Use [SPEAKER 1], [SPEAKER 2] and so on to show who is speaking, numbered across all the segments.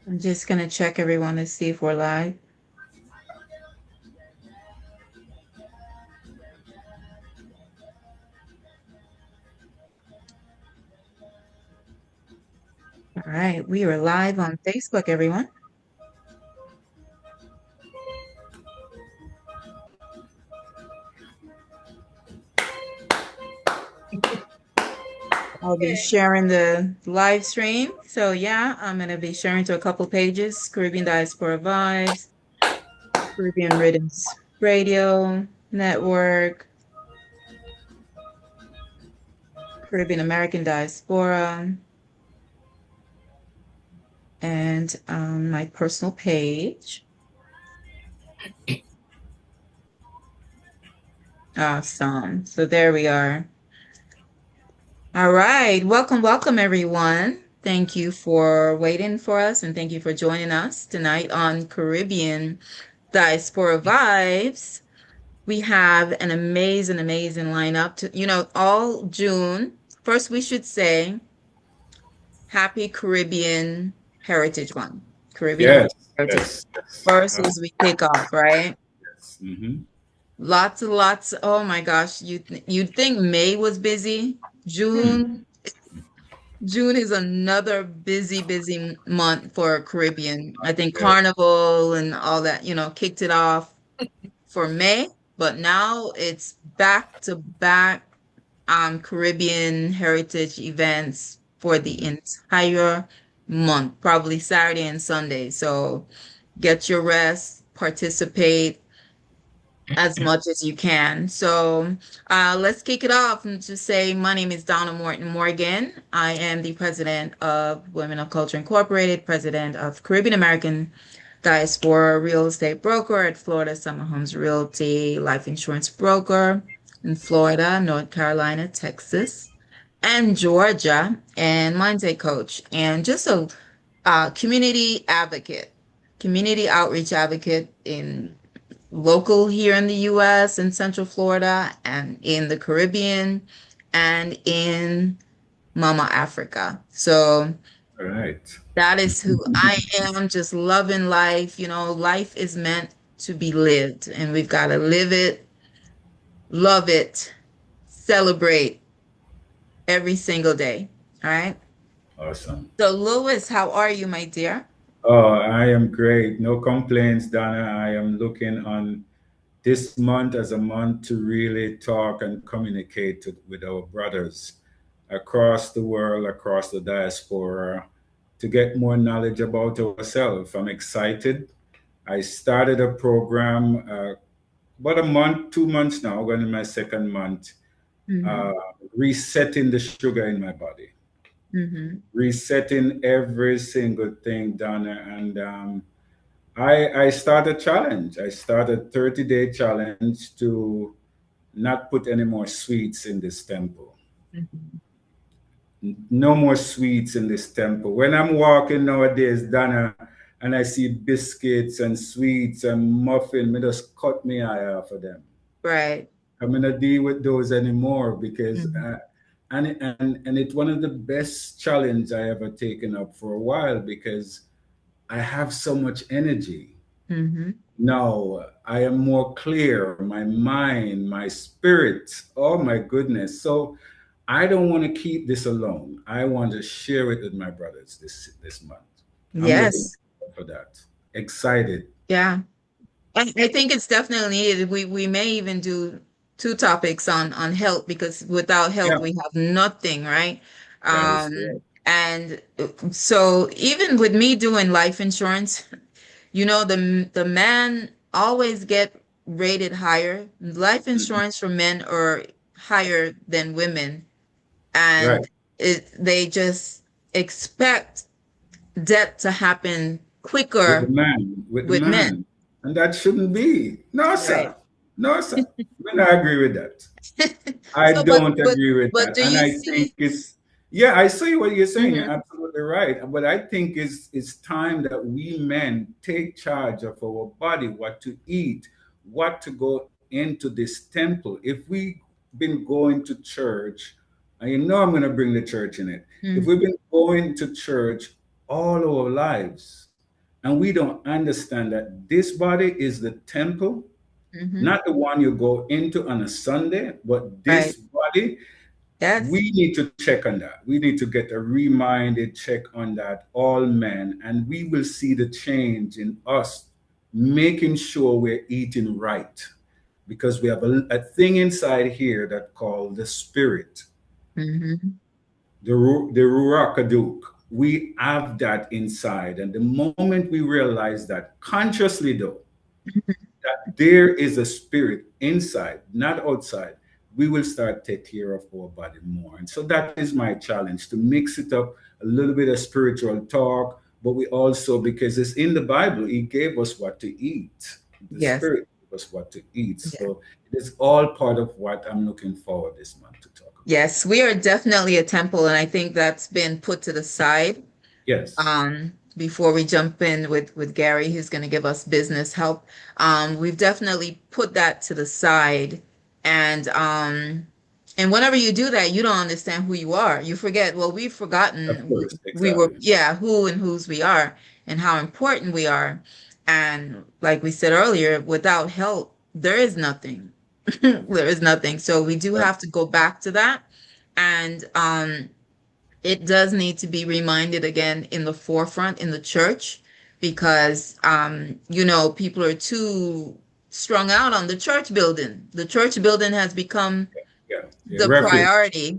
[SPEAKER 1] I'm just gonna check everyone to see if we're live. All right, we are live on Facebook, everyone. I'll be sharing the live stream. So yeah, I'm gonna be sharing to a couple pages: Caribbean Diaspora Vibes, Caribbean Rhythms Radio Network, Caribbean American Diaspora, and my personal page. Awesome. So there we are. All right. Welcome, everyone. Thank you for waiting for us and thank you for joining us tonight on Caribbean Diaspora Vibes. We have an amazing lineup all June. First, we should say Happy Caribbean Heritage Month. Caribbean
[SPEAKER 2] Yes,
[SPEAKER 1] American Heritage.
[SPEAKER 2] yes, yes.
[SPEAKER 1] First, as we kick off, right?
[SPEAKER 2] Yes. Hmm.
[SPEAKER 1] Lots and lots. Oh my gosh, you'd think May was busy. June is another busy month for Caribbean. I think
[SPEAKER 2] Yes.
[SPEAKER 1] Carnival and all that, kicked it off for May, but now it's back to back Caribbean heritage events for the
[SPEAKER 2] Mhm.
[SPEAKER 1] entire month, probably Saturday and Sunday. So get your rest, participate as much as you can. So let's kick it off and just say my name is Donna Morton Morgan. I am the president of Women of Culture Incorporated, president of Caribbean American Diaspora Real Estate Broker at Florida Summer Homes Realty, life insurance broker in Florida, North Carolina, Texas, and Georgia, and mindset coach, and just a community advocate, community outreach advocate in local here in the US in Central Florida and in the Caribbean and in Mama Africa. So
[SPEAKER 2] All right.
[SPEAKER 1] that is who I am, just loving life. Life is meant to be lived, and we've got to live it, love it, celebrate every single day. All right.
[SPEAKER 2] Awesome.
[SPEAKER 1] So, Louis, how are you, my dear?
[SPEAKER 2] Oh, I am great. No complaints, Donna. I am looking on this month as a month to really talk and communicate with our brothers across the world, across the diaspora, to get more knowledge about ourselves. I'm excited. I started a program about a month, 2 months now, going in my second month,
[SPEAKER 1] Mm-hmm.
[SPEAKER 2] uh, resetting the sugar in my body,
[SPEAKER 1] Mm-hmm.
[SPEAKER 2] resetting every single thing, Donna. And I started a challenge. I started 30-day challenge to not put any more sweets in this temple.
[SPEAKER 1] Mm-hmm.
[SPEAKER 2] No more sweets in this temple. When I'm walking nowadays, Donna, and I see biscuits and sweets and muffin, me just cut me eye off of them.
[SPEAKER 1] Right.
[SPEAKER 2] I'm gonna deal with those anymore because
[SPEAKER 1] Mm-hmm.
[SPEAKER 2] and it's one of the best challenge I ever taken up for a while because I have so much energy.
[SPEAKER 1] Mm-hmm.
[SPEAKER 2] Now I am more clear, my mind, my spirit. Oh my goodness. So I don't want to keep this alone. I want to share it with my brothers this month. I'm looking
[SPEAKER 1] Yes.
[SPEAKER 2] forward for that. Excited.
[SPEAKER 1] Yeah. I think it's definitely needed. We may even do two topics on health because without health
[SPEAKER 2] Yeah,
[SPEAKER 1] we have nothing, right?
[SPEAKER 2] that is correct.
[SPEAKER 1] And so even with me doing life insurance, the man always get rated higher. Life
[SPEAKER 2] Mhm.
[SPEAKER 1] insurance for men are higher than women,
[SPEAKER 2] Right.
[SPEAKER 1] and they just expect death to happen
[SPEAKER 2] With the
[SPEAKER 1] quicker
[SPEAKER 2] man, with the
[SPEAKER 1] with men.
[SPEAKER 2] man. And that shouldn't be. No,
[SPEAKER 1] Right.
[SPEAKER 2] sir. No, sir. We not agree with that. I
[SPEAKER 1] So, but
[SPEAKER 2] don't
[SPEAKER 1] but
[SPEAKER 2] agree with
[SPEAKER 1] but
[SPEAKER 2] that.
[SPEAKER 1] do
[SPEAKER 2] And
[SPEAKER 1] you
[SPEAKER 2] I think
[SPEAKER 1] see?
[SPEAKER 2] it's, yeah, I see what you're saying. You're
[SPEAKER 1] Mhm.
[SPEAKER 2] absolutely right. But I think it's time that we men take charge of our body, what to eat, what to go into this temple. If we been going to church, and you know I'm going to bring the church in it. If we've
[SPEAKER 1] Mhm.
[SPEAKER 2] been going to church all our lives, And we don't understand that this body is the temple,
[SPEAKER 1] Hmm.
[SPEAKER 2] not the one you go into on a Sunday, but
[SPEAKER 1] Right.
[SPEAKER 2] this body,
[SPEAKER 1] Yes.
[SPEAKER 2] we need to check on that. We need to get a reminded check on that, all men, and we will see the change in us making sure we're eating right. Because we have a thing inside here that called the spirit,
[SPEAKER 1] Hmm.
[SPEAKER 2] the Ruach Haduk. We have that inside. And the moment we realize that consciously, though, that there is a spirit inside, not outside, we will start take care of our body more. And so that is my challenge, to mix it up, a little bit of spiritual talk, but we also, because it's in the Bible, He gave us what to eat. The
[SPEAKER 1] Yes.
[SPEAKER 2] Spirit gave us what to eat.
[SPEAKER 1] Yeah.
[SPEAKER 2] So it is all part of what I'm looking forward this month to talk about.
[SPEAKER 1] Yes, we are definitely a temple, and I think that's been put to the side.
[SPEAKER 2] Yes.
[SPEAKER 1] Before we jump in with Gary, who's going to give us business help. We've definitely put that to the side, and whenever you do that, you don't understand who you are. You forget. Well, we've
[SPEAKER 2] Of
[SPEAKER 1] forgotten
[SPEAKER 2] course.
[SPEAKER 1] we were,
[SPEAKER 2] Exactly.
[SPEAKER 1] yeah, who and whose we are, and how important we are. And like we said earlier, without help, there is nothing. There is nothing. So we do
[SPEAKER 2] Right.
[SPEAKER 1] have to go back to that, and it does need to be reminded again in the forefront in the church because people are too strung out on the church building. The church building has become
[SPEAKER 2] Yeah. Yeah.
[SPEAKER 1] the
[SPEAKER 2] Refuge.
[SPEAKER 1] priority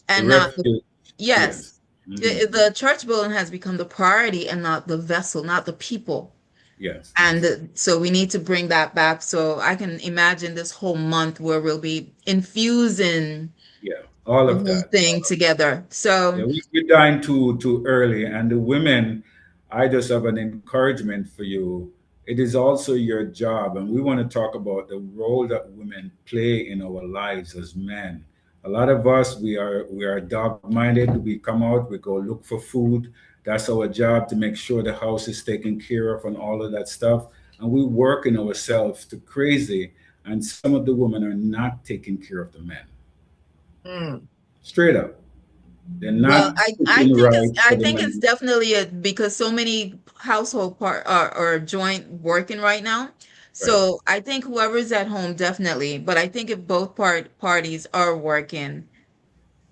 [SPEAKER 2] The
[SPEAKER 1] and not the,
[SPEAKER 2] refuge.
[SPEAKER 1] yes.
[SPEAKER 2] Yes. Hmm.
[SPEAKER 1] The church building has become the priority and not the vessel, not the people.
[SPEAKER 2] Yes.
[SPEAKER 1] And
[SPEAKER 2] Yes.
[SPEAKER 1] so we need to bring that back. So I can imagine this whole month where we'll be infusing
[SPEAKER 2] Yeah. All
[SPEAKER 1] the
[SPEAKER 2] of
[SPEAKER 1] whole
[SPEAKER 2] that.
[SPEAKER 1] thing together.
[SPEAKER 2] Yeah,
[SPEAKER 1] So
[SPEAKER 2] we dined too early, and the women, I just have an encouragement for you. It is also your job, and we want to talk about the role that women play in our lives as men. A lot of us, we are dog-minded. We come out, we go look for food. That's our job, to make sure the house is taken care of and all of that stuff. And we work in ourselves to crazy, and some of the women are not taking care of the men.
[SPEAKER 3] Mm.
[SPEAKER 2] Straight up, they're
[SPEAKER 1] well,
[SPEAKER 2] not
[SPEAKER 1] I
[SPEAKER 2] cooking
[SPEAKER 1] think
[SPEAKER 2] right for the
[SPEAKER 1] it's
[SPEAKER 2] men.
[SPEAKER 1] definitely because so many household part are joint working right now.
[SPEAKER 2] Right.
[SPEAKER 1] So I think whoever's at home definitely, but I think if both parties are working,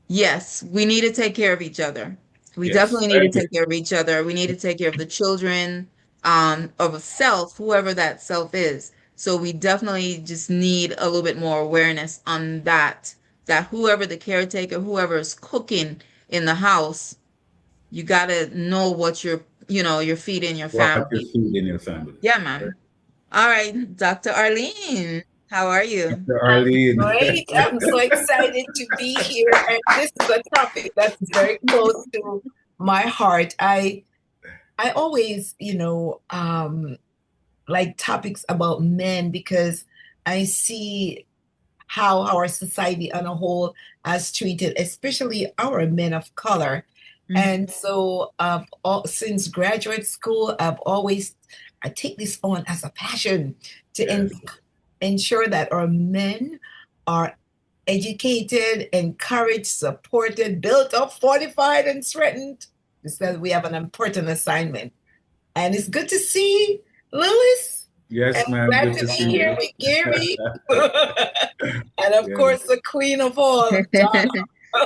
[SPEAKER 1] yes, we need to take care of each other. We
[SPEAKER 2] Yes,
[SPEAKER 1] definitely
[SPEAKER 2] I
[SPEAKER 1] need to
[SPEAKER 2] agree.
[SPEAKER 1] take care of each other. We need to take care of the children, of a self, whoever that self is. So we definitely just need a little bit more awareness on that, that whoever the caretaker, whoever is cooking in the house, you gotta know what you're feeding your
[SPEAKER 2] What you
[SPEAKER 1] family.
[SPEAKER 2] feed in your family.
[SPEAKER 1] Yeah,
[SPEAKER 2] Right.
[SPEAKER 1] man. All right, Dr. Arlene, how are you?
[SPEAKER 2] Dr.
[SPEAKER 3] I'm
[SPEAKER 2] Arlene.
[SPEAKER 3] great. I'm so excited to be here. And this is a topic that's very close to my heart. I always, like topics about men because I see how our society on a whole has treated, especially our men of color.
[SPEAKER 1] Mhm.
[SPEAKER 3] And so, since graduate school, I take this on as a passion to
[SPEAKER 2] Yes.
[SPEAKER 3] ensure that our men are educated, encouraged, supported, built up, fortified, and strengthened. Because we have an important assignment. And it's good to see Lewis. And
[SPEAKER 2] Yes,
[SPEAKER 3] I'm
[SPEAKER 2] ma'am.
[SPEAKER 3] glad
[SPEAKER 2] Good
[SPEAKER 3] to
[SPEAKER 2] to
[SPEAKER 3] be
[SPEAKER 2] see
[SPEAKER 3] here
[SPEAKER 2] you.
[SPEAKER 3] with Gary. And of
[SPEAKER 2] Yes.
[SPEAKER 3] course, the queen of all, Donna.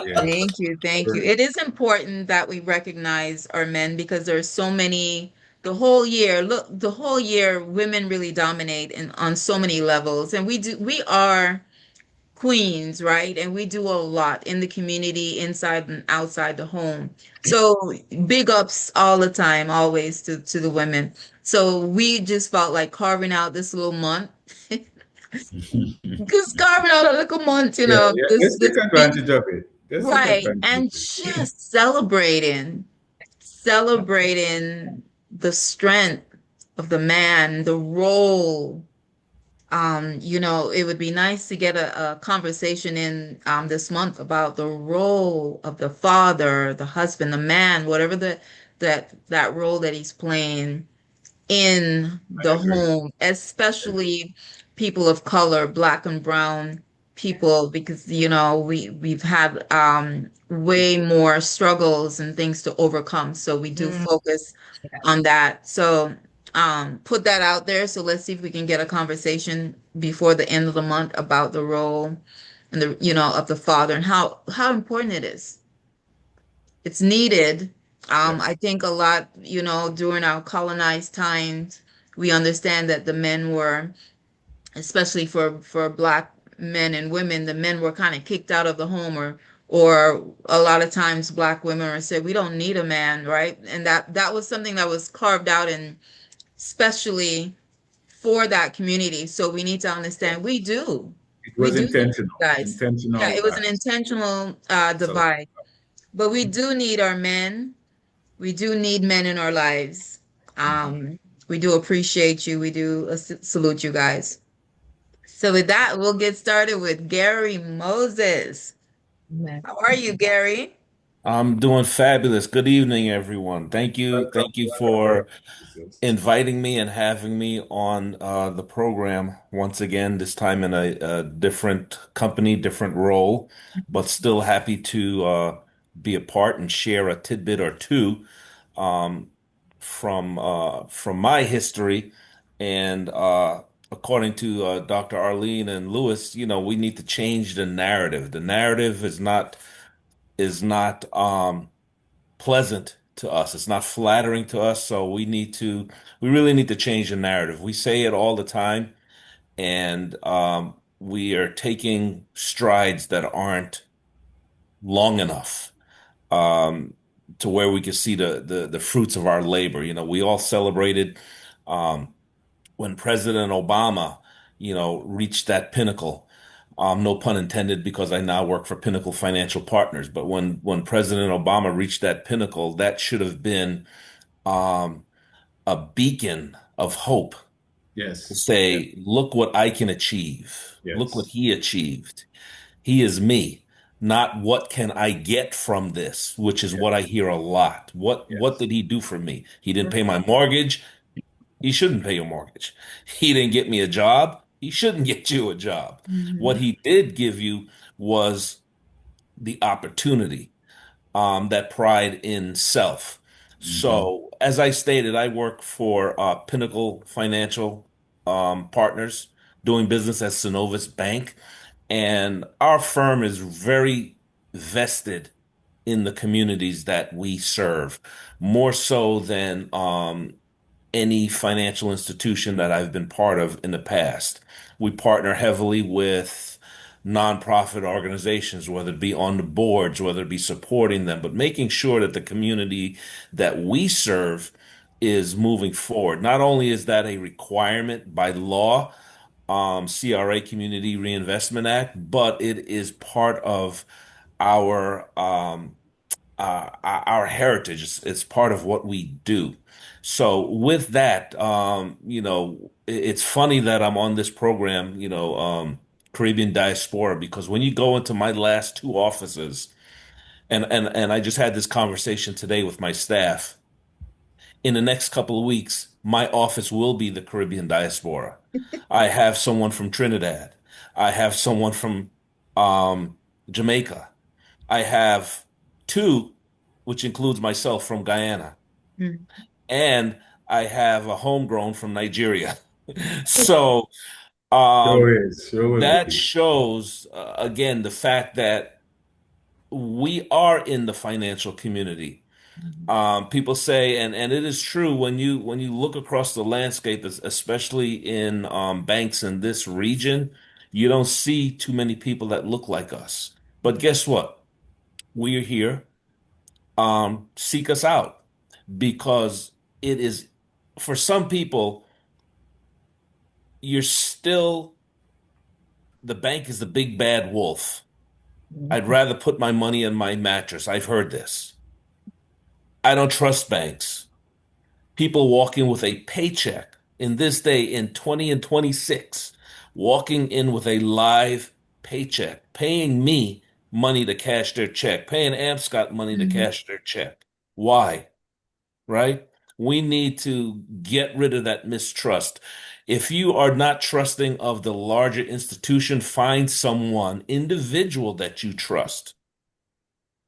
[SPEAKER 2] Yes.
[SPEAKER 1] Thank you. Thank you.
[SPEAKER 2] Very-
[SPEAKER 1] It is important that we recognize our men because there's so many the whole year. Look, the whole year women really dominate in on so many levels and we are queens, right? And we do a lot in the community, inside and outside the home. So big ups all the time, always to the women. So we just felt like carving out this little month. Just carving out a little month,
[SPEAKER 2] Yeah, yeah. Let's
[SPEAKER 1] this
[SPEAKER 2] take
[SPEAKER 1] big.
[SPEAKER 2] advantage of it. Let's take
[SPEAKER 1] Right.
[SPEAKER 2] advantage of
[SPEAKER 1] And
[SPEAKER 2] it.
[SPEAKER 1] just celebrating the strength of the man, the role. It would be nice to get a conversation in this month about the role of the father, the husband, the man, whatever that role that he's playing in
[SPEAKER 2] I
[SPEAKER 1] the
[SPEAKER 2] agree.
[SPEAKER 1] home, especially people of color, black and brown people, because we've had way more struggles and things to overcome. So we do
[SPEAKER 3] Mm,
[SPEAKER 1] focus on that. So put that out there. So let's see if we can get a conversation before the end of the month about the role and the, of the father and how important it is. It's needed.
[SPEAKER 2] Yes.
[SPEAKER 1] I think a lot, during our colonized times, we understand that the men were, especially for Black men and women, the men were kind of kicked out of the home, or a lot of times Black women are said we don't need a man, right? And that was something that was carved out and especially for that community. So we need to understand we do.
[SPEAKER 2] It
[SPEAKER 1] We
[SPEAKER 2] was
[SPEAKER 1] do need you
[SPEAKER 2] intentional,
[SPEAKER 1] guys. Yeah,
[SPEAKER 2] intentional.
[SPEAKER 1] it was an intentional
[SPEAKER 2] So
[SPEAKER 1] divide. But we do need our men. We do need men in our lives. Um, we do appreciate you. We do salute you guys. So with that, we'll get started with Gary Moses.
[SPEAKER 3] Amen.
[SPEAKER 1] How are you, Gary?
[SPEAKER 4] I'm doing fabulous. Good evening, everyone. Thank you.
[SPEAKER 2] welcome,
[SPEAKER 4] Thank you
[SPEAKER 2] welcome.
[SPEAKER 4] for inviting me and having me on the program once again, this time in a different company, different role, but still happy to be a part and share a tidbit or two um, from my history. And according to Dr. Arlene and Lewis, we need to change the narrative. The narrative is not pleasant to us. It's not flattering to us. So we really need to change the narrative. We say it all the time, and we are taking strides that aren't long enough um, to where we can see the fruits of our labor. We all celebrated um, when President Obama, reached that pinnacle. No pun intended, because I now work for Pinnacle Financial Partners. But when President Obama reached that pinnacle, that should have been um, a beacon of hope to
[SPEAKER 2] Yes, yes,
[SPEAKER 4] say, look what I can achieve. Look what
[SPEAKER 2] yes,
[SPEAKER 4] he achieved. He is me, not what can I get from this, which is what I
[SPEAKER 2] yes,
[SPEAKER 4] hear a lot. What
[SPEAKER 2] yes,
[SPEAKER 4] did he do for me? He didn't pay my mortgage. He shouldn't pay your mortgage. He didn't get me a job. He shouldn't get you a job. What
[SPEAKER 3] Mhm.
[SPEAKER 4] he did give you was the opportunity, that pride in self.
[SPEAKER 2] hmm,
[SPEAKER 4] So, as I stated, I work for Pinnacle Financial Partners, doing business as SYNOVUS Bank, and our firm is very vested in the communities that we serve, more so than any financial institution that I've been part of in the past. We partner heavily with nonprofit organizations, whether it be on the boards, whether it be supporting them, but making sure that the community that we serve is moving forward. Not only is that a requirement by law, CRA Community Reinvestment Act, but it is part of our our heritage. It's part of what we do. So with that, it's funny that I'm on this program, Caribbean Diaspora, because when you go into my last two offices, and I just had this conversation today with my staff, in the next couple of weeks, my office will be the Caribbean Diaspora. I have someone from Trinidad. I have someone from um, Jamaica. I have two, which includes myself, from Guyana,
[SPEAKER 1] Mm.
[SPEAKER 4] and I have a homegrown from Nigeria. So
[SPEAKER 2] sure is, sure will
[SPEAKER 4] that
[SPEAKER 2] be.
[SPEAKER 4] shows, again, the fact that we are in the financial community. People say, and it is true, when you look across the landscape, especially in banks in this region, you don't see too many people that look like us. But guess what? We are here. Seek us out, because it is, for some people, you're still, the bank is the big bad wolf. I'd rather put my money in my mattress. I've heard this. I don't trust banks. People walking with a paycheck in this day in 20 and 26, walking in with a live paycheck, paying me money to cash their check, paying Amscott money to
[SPEAKER 3] Mhm.
[SPEAKER 4] cash their check. Why? Right? We need to get rid of that mistrust. If you are not trusting of the larger institution, find someone, individual, that you trust.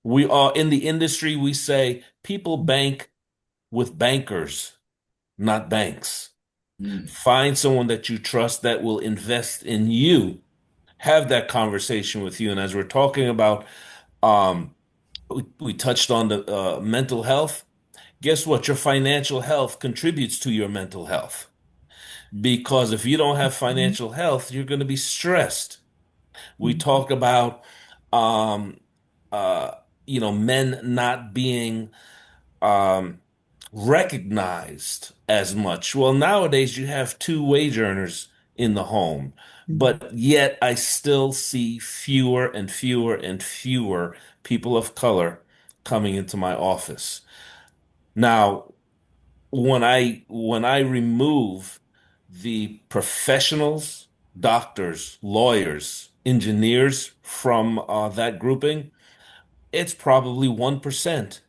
[SPEAKER 4] We are in the industry, we say people bank with bankers. not banks.
[SPEAKER 2] Mm.
[SPEAKER 4] Find someone that you trust that will invest in you. Have that conversation with you. And as we're talking about, um, we touched on the mental health. Guess what? Your financial health contributes to your mental health. Because if you don't have
[SPEAKER 3] Mhm.
[SPEAKER 4] financial health, you're going to be stressed. We talk about, um, uh, men not being um, recognized as much. Well, nowadays you have two wage earners in the home,
[SPEAKER 3] Mhm.
[SPEAKER 4] but yet I still see fewer and fewer and fewer people of color coming into my office. Now, when I remove the professionals, doctors, lawyers, engineers from that grouping, it's probably 1%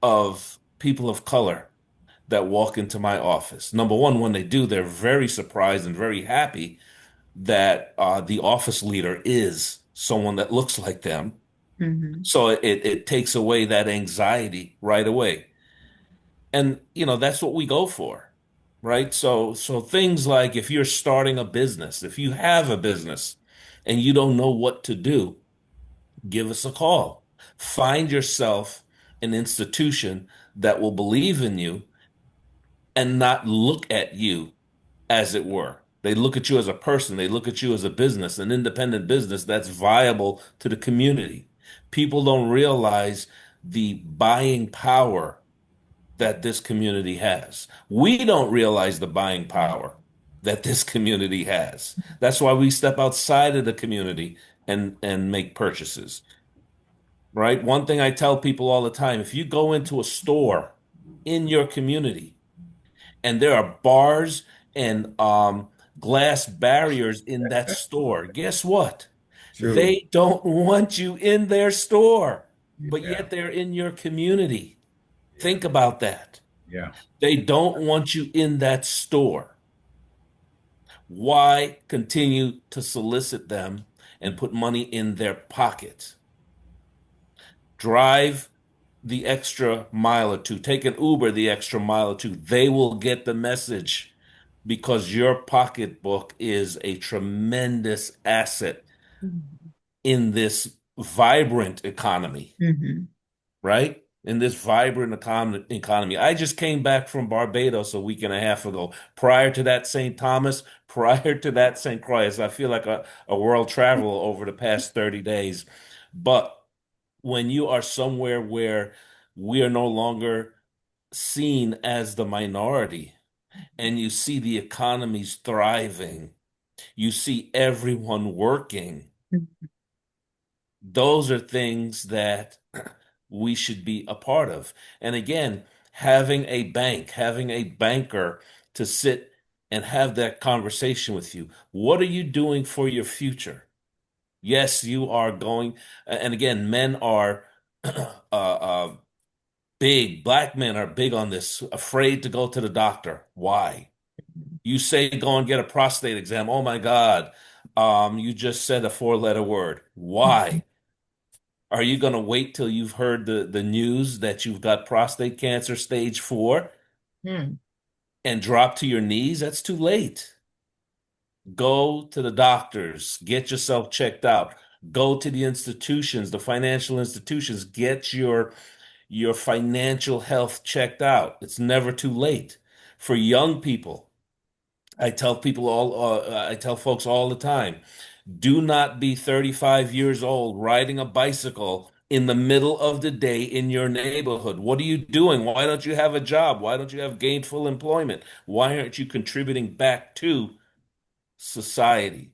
[SPEAKER 4] of people of color that walk into my office. Number one, when they do, they're very surprised and very happy that the office leader is someone that looks like them.
[SPEAKER 1] Mhm.
[SPEAKER 4] So it takes away that anxiety right away. And that's what we go for, right? So things like if you're starting a business, if you have a business and you don't know what to do, give us a call. Find yourself an institution that will believe in you and not look at you as it were. They look at you as a person, they look at you as a business, an independent business that's viable to the community. People don't realize the buying power that this community has. We don't realize the buying power that this community has. That's why we step outside of the community and make purchases, right? One thing I tell people all the time, if you go into a store in your community and there are bars and glass barriers in that store, guess what?
[SPEAKER 2] True.
[SPEAKER 4] They don't want you in their store, but
[SPEAKER 2] Yeah.
[SPEAKER 4] yet they're in your community.
[SPEAKER 2] Yeah.
[SPEAKER 4] Think about that.
[SPEAKER 2] Yeah.
[SPEAKER 4] They don't want you in that store. Why continue to solicit them and put money in their pocket? Drive the extra mile or two, take an Uber the extra mile or two. They will get the message because your pocketbook is a tremendous asset
[SPEAKER 1] Mhm.
[SPEAKER 4] in this vibrant economy,
[SPEAKER 1] Mhm.
[SPEAKER 4] right? In this vibrant economy. I just came back from Barbados a week and a half ago. Prior to that, St. Thomas, prior to that, St. Croix. I feel like a world traveler over the past 30 days. But when you are somewhere where we are no longer seen as the minority and you see the economy's thriving, you see everyone working, those are things that we should be a part of. And again, having a bank, having a banker to sit and have that conversation with you. What are you doing for your future? Yes, you are going, and again, men are big, black men are big on this, afraid to go to the doctor. Why? You say go and get a prostate exam. Oh my God. You just said a four-letter word. Why? Are you going to wait till you've heard the news that you've got prostate cancer stage 4
[SPEAKER 3] Mhm.
[SPEAKER 4] and drop to your knees? That's too late. Go to the doctors, get yourself checked out. Go to the institutions, the financial institutions, get your financial health checked out. It's never too late. For young people, I tell folks all the time, do not be 35 years old riding a bicycle in the middle of the day in your neighborhood. What are you doing? Why don't you have a job? Why don't you have gainful employment? Why aren't you contributing back to society?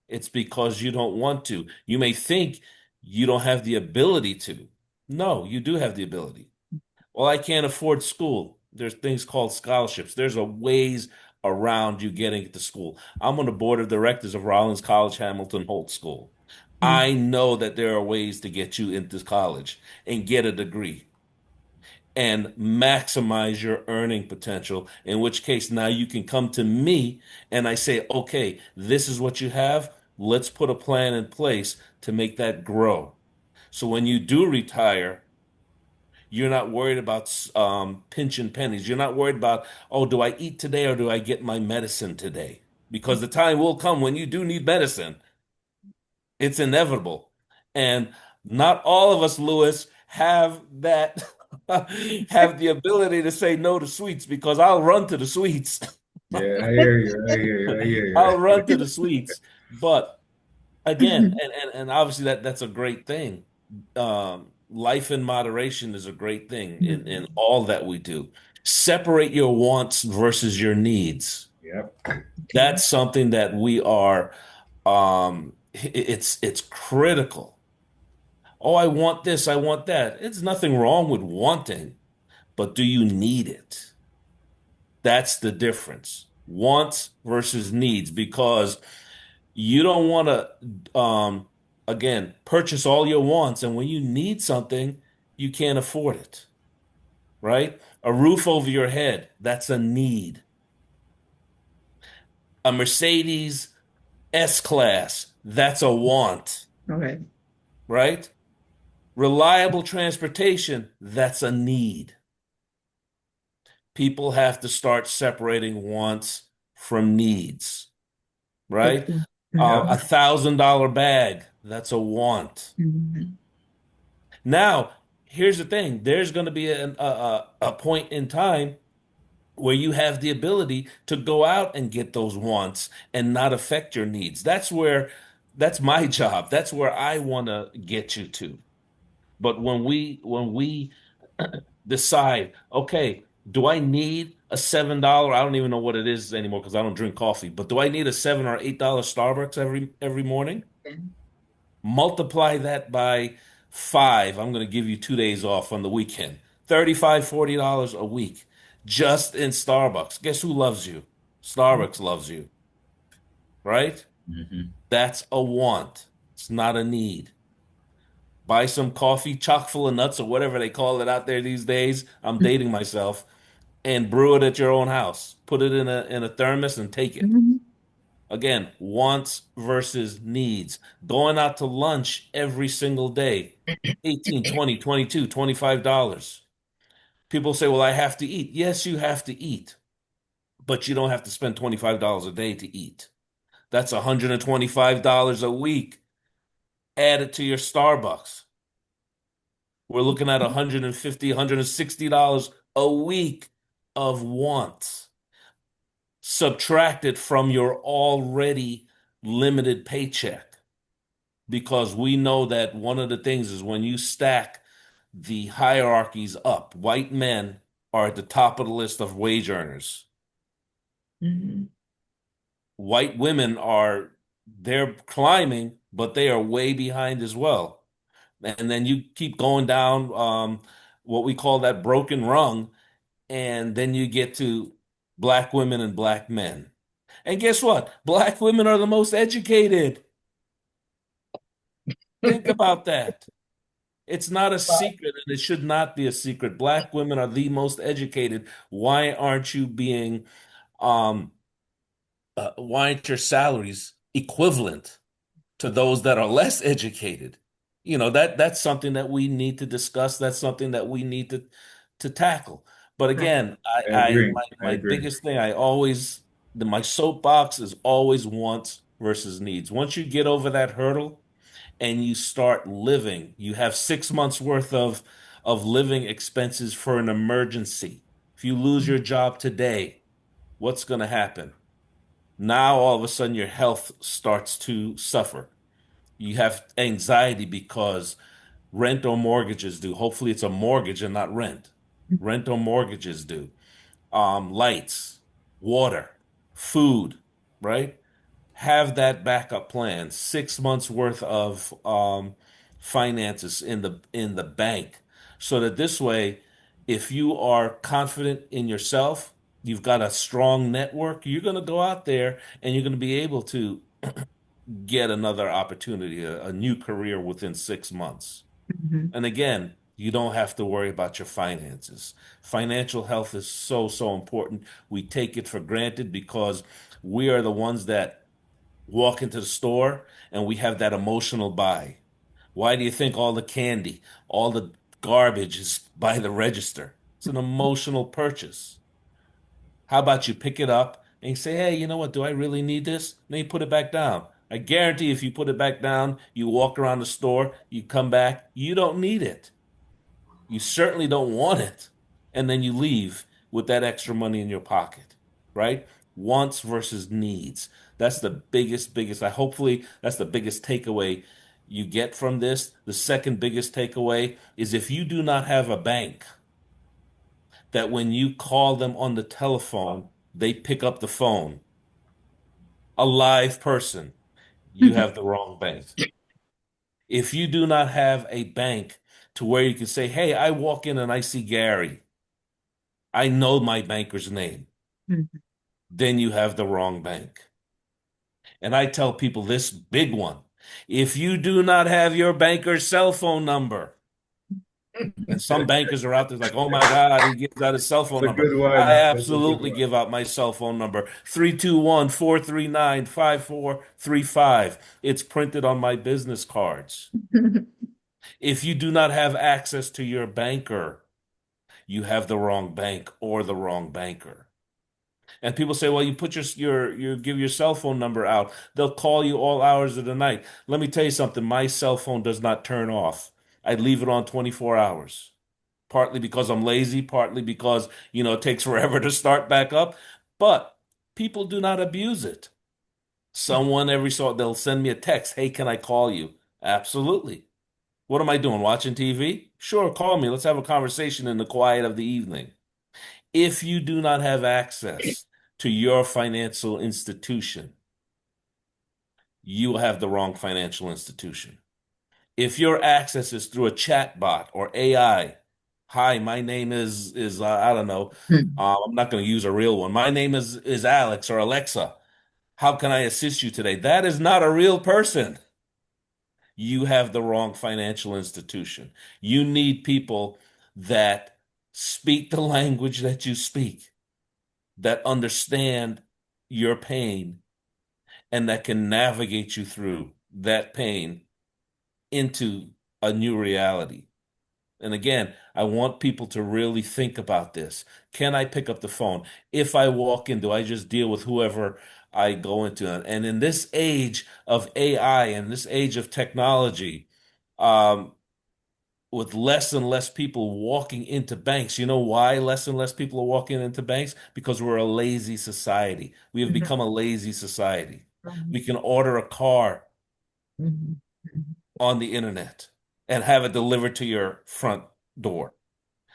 [SPEAKER 4] It's because you don't want to. You may think you don't have the ability to. No, you do have the ability. Well, I can't afford school. There's things called scholarships. There's a ways around you getting to school. I'm on the board of directors of Rollins College Hamilton Holt School. I know that there are ways to get you into college and get a degree and maximize your earning potential, in which case now you can come to me and I say, okay, this is what you have. Let's put a plan in place to make that grow. So when you do retire, You're not worried about pinching pennies. You're not worried about, oh, do I eat today or do I get my medicine today? Because the time will come when you do need medicine. It's inevitable. And not all of us, Lewis, have that have the ability to say no to sweets because I'll run to the sweets.
[SPEAKER 2] Yeah, I hear you. I hear you. I hear
[SPEAKER 4] I'll
[SPEAKER 2] you.
[SPEAKER 4] run to the sweets. But again, and obviously that's a great thing. Life in moderation is a great thing in all that we do. Separate your wants versus your needs.
[SPEAKER 2] Yep.
[SPEAKER 1] Okay.
[SPEAKER 4] That's something that we are it's critical. Oh, I want this, I want that. It's nothing wrong with wanting, but do you need it? That's the difference. Wants versus needs, because you don't want to, again, purchase all your wants, and when you need something, you can't afford it, right? A roof over your head, that's a need. A Mercedes S-Class, that's a want,
[SPEAKER 1] Okay.
[SPEAKER 4] right? Reliable transportation, that's a need. People have to start separating wants from needs, right?
[SPEAKER 1] Okay.
[SPEAKER 2] Yep.
[SPEAKER 4] $1,000 bag, that's a want.
[SPEAKER 1] Mhm.
[SPEAKER 4] Now, here's the thing. There's going to be a point in time where you have the ability to go out and get those wants and not affect your needs. That's my job. That's where I want to get you to. But when we decide, okay, do I need a $7? I don't even know what it is anymore because I don't drink coffee. But do I need a $7 or $8 Starbucks every morning?
[SPEAKER 1] Okay.
[SPEAKER 4] Multiply that by five. I'm going to give you 2 days off on the weekend. 35, $40 a week just in Starbucks. Guess who loves you? Starbucks loves you, right?
[SPEAKER 2] Hmm.
[SPEAKER 4] That's a want. It's not a need. Buy some coffee, chock full of nuts or whatever they call it out there these days. I'm dating myself, and brew it at your own house. Put it in a thermos and take it.
[SPEAKER 1] Mhm.
[SPEAKER 4] Again, wants versus needs. Going out to lunch every single day, 18, 20, 22, $25. People say, well, I have to eat. Yes, you have to eat, but you don't have to spend $25 a day to eat. That's $125 a week. Add it to your Starbucks. We're looking at $150, $160 a week of wants. Subtract it from your already limited paycheck. Because we know that one of the things is when you stack the hierarchies up, white men are at the top of the list of wage earners.
[SPEAKER 1] Mhm.
[SPEAKER 4] White women they're climbing, but they are way behind as well. And then you keep going down what we call that broken rung, and then you get to black women and black men. And guess what? Black women are the most educated. Think about that. It's not a secret, and it should not be a secret. Black women are the most educated. Um, why aren't your salaries equivalent to those that are less educated? That's something that we need to discuss. That's something that we need to tackle. But
[SPEAKER 1] Right.
[SPEAKER 4] again,
[SPEAKER 2] I agree. I
[SPEAKER 4] my
[SPEAKER 2] agree.
[SPEAKER 4] biggest thing, my soapbox is always wants versus needs. Once you get over that hurdle, and you start living. You have 6 months worth of living expenses for an emergency. If you lose your job today, what's going to happen? Now all of a sudden your health starts to suffer. You have anxiety because rent or mortgages due. Hopefully it's a mortgage and not rent. Rent or mortgages due. Lights, water, food, right? Have that backup plan, 6 months worth of finances in the bank, so that this way, if you are confident in yourself, you've got a strong network, you're going to go out there and you're going to be able to get another opportunity, a new career within 6 months.
[SPEAKER 1] Mhm.
[SPEAKER 4] And again, you don't have to worry about your finances. Financial health is so, so important. We take it for granted because we are the ones that walk into the store and we have that emotional buy. Why do you think all the candy, all the garbage is by the register. It's an emotional purchase. How about you pick it up and you say, hey, you know what? Do I really need this? Then you put it back down. I guarantee if you put it back down, you walk around the store, you come back, you don't need it. You certainly don't want it. And then you leave with that extra money in your pocket, right? Wants versus needs. That's the biggest. Hopefully, that's the biggest takeaway you get from this. The second biggest takeaway is if you do not have a bank that when you call them on the telephone, they pick up the phone, a live person, you have the wrong bank. If you do not have a bank to where you can say, hey, I walk in and I see Gary, I know my banker's name, then you have the wrong bank. And I tell people this big one. If you do not have your banker's cell phone number, and some bankers are out there like, oh my God, he gives out his cell
[SPEAKER 2] That's
[SPEAKER 4] phone
[SPEAKER 2] a
[SPEAKER 4] number.
[SPEAKER 2] good
[SPEAKER 4] I
[SPEAKER 2] one. That's a good
[SPEAKER 4] absolutely
[SPEAKER 2] one.
[SPEAKER 4] give out my cell phone number, 321-439-5435. It's printed on my business cards. If you do not have access to your banker, you have the wrong bank or the wrong banker. And people say, well, you put you give your cell phone number out. They'll call you all hours of the night. Let me tell you something. My cell phone does not turn off. I leave it on 24 hours. Partly because I'm lazy, partly because, it takes forever to start back up. But people do not abuse it. Someone they'll send me a text. Hey, can I call you? Absolutely. What am I doing? Watching TV? Sure, call me. Let's have a conversation in the quiet of the evening. If you do not have access to your financial institution, you have the wrong financial institution. If your access is through a chat bot or AI, hi, my name is I don't know, I'm not going to use a real one. My name is Alex or Alexa. How can I assist you today? That is not a real person. You have the wrong financial institution. You need people that speak the language that you speak, that understand your pain, and that can navigate you through that pain into a new reality. And again, I want people to really think about this. Can I pick up the phone? If I walk in, do I just deal with whoever I go into? And in this age of AI and this age of technology, um, with less and less people walking into banks. You know why less and less people are walking into banks? Because we're a lazy society. We have become a lazy society. We can order a car on the internet and have it delivered to your front door.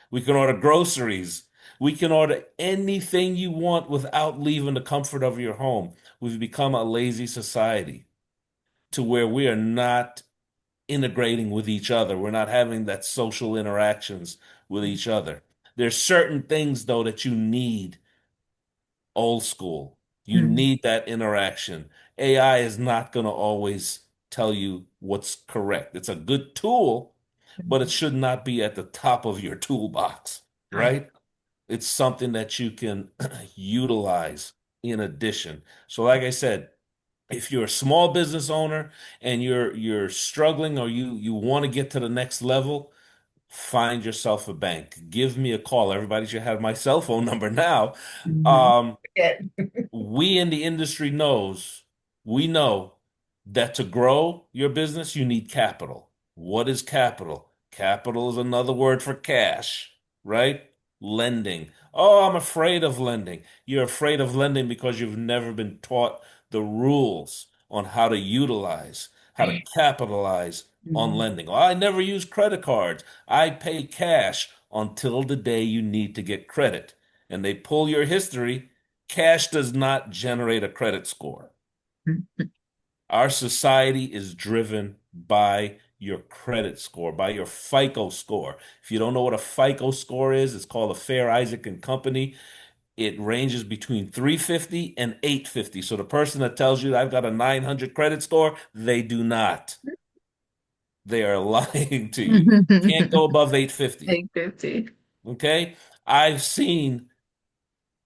[SPEAKER 4] We can order groceries. We can order anything you want without leaving the comfort of your home. We've become a lazy society to where we are not integrating with each other. We're not having that social interactions with each other. There's certain things though that you need old school. You need that interaction. AI is not going to always tell you what's correct. It's a good tool, but it should not be at the top of your toolbox, right? It's something that you can utilize in addition. So like I said, if you're a small business owner and you're struggling or you want to get to the next level, find yourself a bank. Give me a call. Everybody should have my cell phone number now. Um,
[SPEAKER 3] Yeah.
[SPEAKER 4] we in the industry we know that to grow your business, you need capital. What is capital? Capital is another word for cash, right? Lending. Oh, I'm afraid of lending. You're afraid of lending because you've never been taught the rules on how to utilize, how to capitalize on lending. Oh, I never use credit cards. I pay cash until the day you need to get credit. And they pull your history. Cash does not generate a credit score. Our society is driven by your credit score, by your FICO score. If you don't know what a FICO score is, it's called a Fair Isaac and Company. It ranges between 350 and 850. So the person that tells you I've got a 900 credit score, they do not. They are lying to you. Can't go above 850.
[SPEAKER 1] 850.
[SPEAKER 4] Okay? I've seen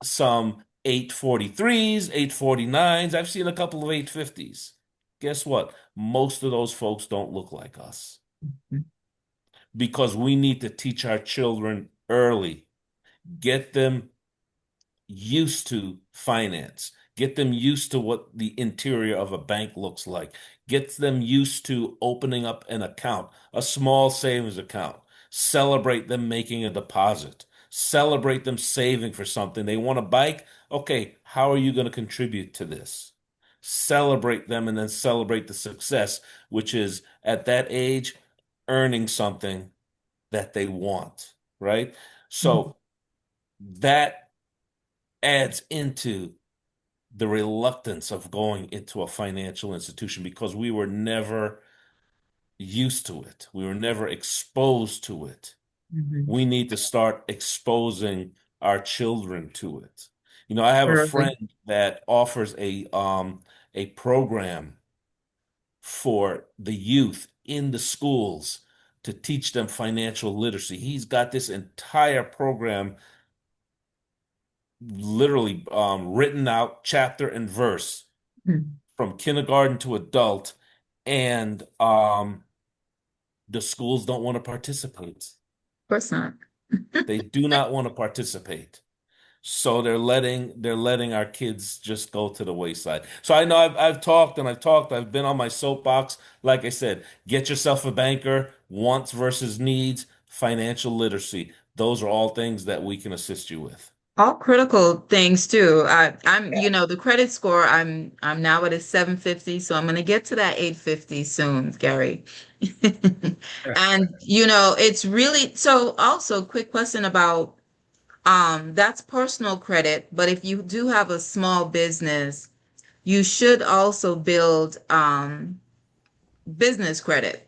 [SPEAKER 4] some 843s, 849s. I've seen a couple of 850s. Guess what? Most of those folks don't look like us. because we need to teach our children early, get them used to finance, get them used to what the interior of a bank looks like, get them used to opening up an account, a small savings account, celebrate them making a deposit, celebrate them saving for something. They want a bike? Okay, how are you going to contribute to this? Celebrate them and then celebrate the success, which is at that age, earning something that they want, right?
[SPEAKER 1] Mhm.
[SPEAKER 4] So that adds into the reluctance of going into a financial institution because we were never used to it. We were never exposed to it.
[SPEAKER 1] Mhm.
[SPEAKER 4] We need to start exposing our children to it. You know, I have a
[SPEAKER 1] Early.
[SPEAKER 4] friend that offers a program for the youth in the schools to teach them financial literacy. He's got this entire program literally written out chapter and verse
[SPEAKER 1] Mhm.
[SPEAKER 4] from kindergarten to adult, and the schools don't want to participate.
[SPEAKER 1] Of course not.
[SPEAKER 4] They do not want to participate. So they're letting our kids just go to the wayside. So I know I've talked and I've talked. I've been on my soapbox. Like I said, get yourself a banker, wants versus needs, financial literacy. Those are all things that we can assist you with.
[SPEAKER 1] All critical things too. The credit score, I'm now at a 750, so I'm gonna get to that 850 soon, Gary. And it's really so also quick question about that's personal credit, but if you do have a small business, you should also build business credit.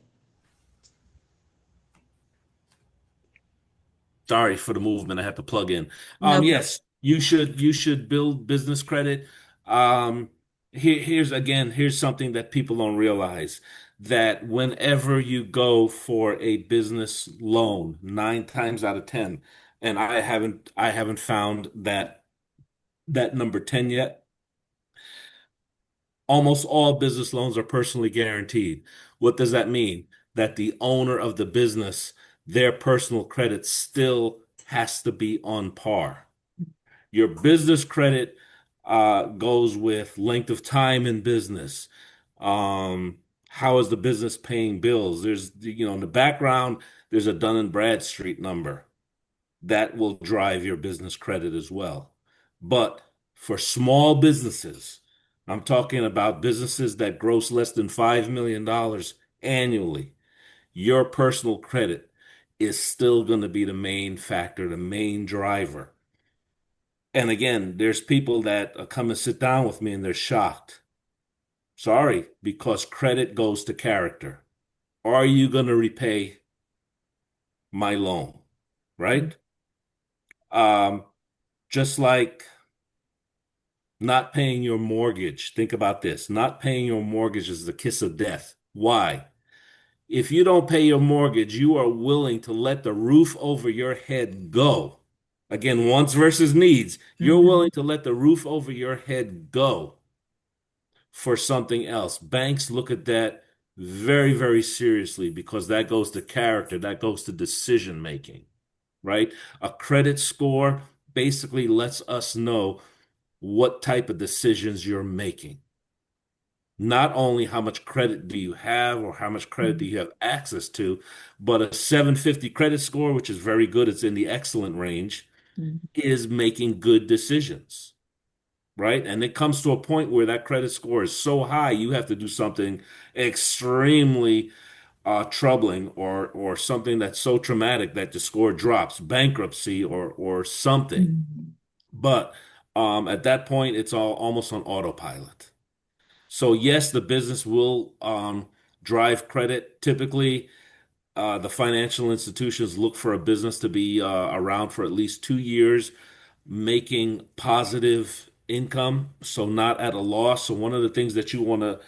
[SPEAKER 4] Sorry for the movement. I had to plug in.
[SPEAKER 1] No.
[SPEAKER 4] Yes, you should build business credit. Um, here's something that people don't realize that whenever you go for a business loan, 9 times out of 10, and I haven't found that number 10 yet. Almost all business loans are personally guaranteed. What does that mean? That the owner of the business, their personal credit still has to be on par. Your business credit goes with length of time in business. How is the business paying bills? In the background, there's a Dun and Bradstreet number that will drive your business credit as well. But for small businesses, I'm talking about businesses that gross less than $5 million annually, your personal credit is still going to be the main factor, the main driver. And again, there's people that come and sit down with me and they're shocked. Sorry, because credit goes to character. Are you going to repay my loan? Right? Um, just like not paying your mortgage. Think about this. Not paying your mortgage is the kiss of death. Why? If you don't pay your mortgage, you are willing to let the roof over your head go. Again, wants versus needs. You're
[SPEAKER 1] Mhm.
[SPEAKER 4] willing to let the roof over your head go for something else. Banks look at that very, very seriously because that goes to character, that goes to decision making, right? A credit score basically lets us know what type of decisions you're making. Not only how much credit do you have or how much credit do
[SPEAKER 1] Mhm.
[SPEAKER 4] you have access to, but a 750 credit score, which is very good, it's in the excellent range,
[SPEAKER 1] Mhm.
[SPEAKER 4] is making good decisions, right? And it comes to a point where that credit score is so high, you have to do something extremely troubling or something that's so traumatic that the score drops, bankruptcy or something.
[SPEAKER 1] Mhm.
[SPEAKER 4] But at that point, it's all almost on autopilot. So yes, the business will drive credit. Typically, the financial institutions look for a business to be around for at least 2 years, making positive income, so not at a loss. So one of the things that you want to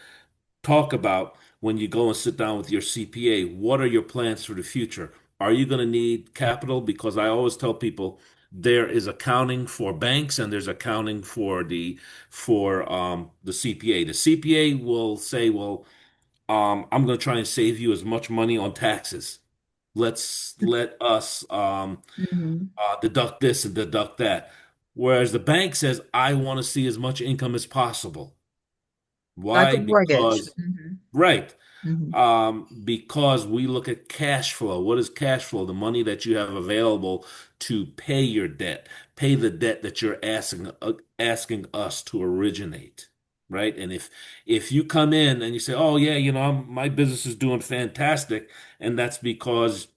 [SPEAKER 4] talk about when you go and sit down with your CPA. What are your plans for the future? Are you going to need capital? Because I always tell people there is accounting for banks and there's accounting for the CPA. The CPA will say, well, I'm going to try and save you as much money on taxes. Let us
[SPEAKER 1] Mhm.
[SPEAKER 4] deduct this and deduct that. Whereas the bank says, I want to see as much income as possible.
[SPEAKER 1] Like a
[SPEAKER 4] Why?
[SPEAKER 1] mortgage.
[SPEAKER 4] Because,
[SPEAKER 1] Mhm.
[SPEAKER 4] right.
[SPEAKER 1] Mhm.
[SPEAKER 4] Because we look at cash flow. What is cash flow? The money that you have available to pay your debt, pay the debt that you're asking us to originate, right? And if you come in and you say, "Oh yeah, my business is doing fantastic," and that's because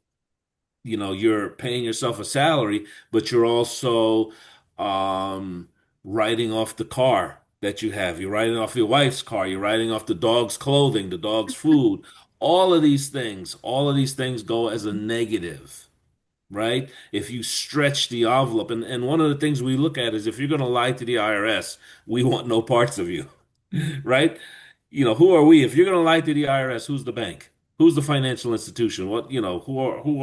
[SPEAKER 4] you're paying yourself a salary, but you're also um, writing off the car that you have. You're writing off your wife's car. You're writing off the dog's clothing, the dog's food. All of these things go as a negative, right? If you stretch the envelope, and one of the things we look at is if you're going to lie to the IRS, we want no parts of you, right? Who are we? If you're going to lie to the IRS, who's the bank? Who's the financial institution? Who